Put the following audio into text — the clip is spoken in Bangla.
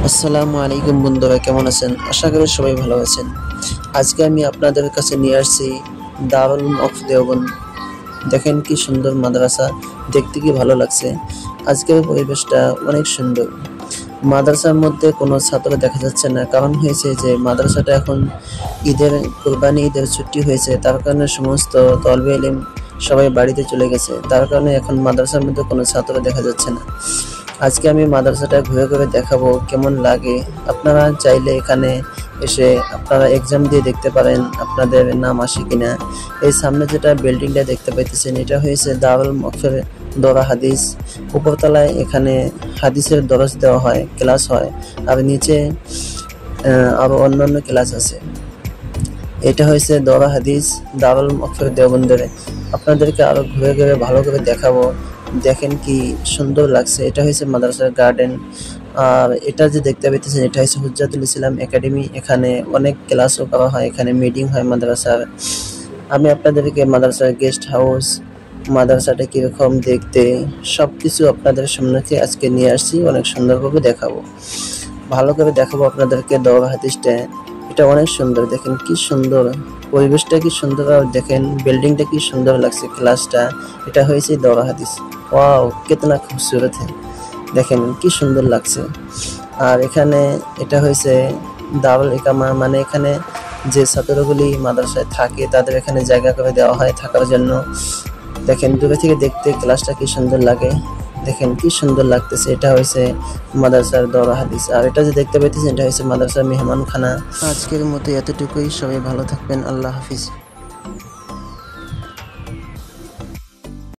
আসসালামু আলাইকুম বন্ধুরা, কেমন আছেন? আশা করি সবাই ভালো আছেন। আজকে আমি আপনাদের কাছে নিয়ে আসছি দারুল উলুম অফ দেওবন্দ। দেখেন কি সুন্দর মাদ্রাসা, দেখতে কি ভালো লাগছে। আজকের পরিবেশটা অনেক সুন্দর। মাদ্রাসার মধ্যে কোনো ছাত্র দেখা যাচ্ছে না, কারণ হয়েছে যে মাদ্রাসাটা এখন কুরবানি ঈদের ছুটি হয়েছে, তার কারণে সমস্ত তলবে ইলম সবাই বাড়িতে চলে গেছে, তার কারণে এখন মাদ্রাসার মধ্যে কোনো ছাত্র দেখা যাচ্ছে না। আজকে আমি মাদ্রাসাটা ঘুরে ঘুরে দেখাবো কেমন লাগে। আপনারা চাইলে এখানে এসে আপনারা এক্সাম দিয়ে দেখতে পারেন আপনাদের নাম আসে কিনা। এই সামনে যেটা বিল্ডিংটা দেখতে পাইতেছেন, এটা হয়েছে দারুল মকফের দরা হাদিস। উপরতলায় এখানে হাদিসের দরস দেওয়া হয়, ক্লাস হয়, আর নিচে আরো অন্যান্য ক্লাস আছে। এটা হয়েছে দরা হাদিস দারুল মকফের দেওবন্দরে। আপনাদেরকে আরো ঘুরে ঘুরে ভালো করে দেখাবো। দেখেন কি সুন্দর লাগছে। এটা হয়েছে মাদ্রাসার গার্ডেন। আর এটা যে দেখতে পাইতেছেন, এটা হচ্ছে হুজ্জাতুল ইসলাম একাডেমি। এখানে অনেক ক্লাসও করা হয়, এখানে মিটিং হয় মাদ্রাসার। আমি আপনাদেরকে মাদ্রাসার গেস্ট হাউস, মাদ্রাসাটা কিরকম দেখতে, সবকিছু আপনাদের সামনে আজকে নিয়ে আসছি। অনেক সুন্দরভাবে দেখাবো, ভালো করে দেখাবো আপনাদেরকে। দরা হাদিসটা এটা অনেক সুন্দর, দেখেন কি সুন্দর পরিবেশটা, কি সুন্দর। আর দেখেন বিল্ডিংটা কি সুন্দর লাগছে, ক্লাসটা। এটা হয়েছে দরা হাদিস। ওয়াও, কিতনা খুবসুরত है, দেখেন কি সুন্দর লাগছে। আর এখানে এটা হয়েছে দারুল ইকামা, মানে এখানে যে ছাত্রগুলি মাদ্রাসায় থাকে তাদের এখানে জায়গা করে দেওয়া হয় থাকার জন্য। দেখেন দূরে থেকে দেখতে ক্লাসটা কি সুন্দর লাগে, দেখেন কি সুন্দর লাগতেছে। এটা হয়েছে মাদ্রাসার দরা হাদিস। আর এটা যে দেখতে পাইতেছেন, এটা হয়েছে মাদ্রাসার মেহমানখানা। আজকের মতো এতটুকুই, সবাই ভালো থাকবেন। আল্লাহ হাফিজ।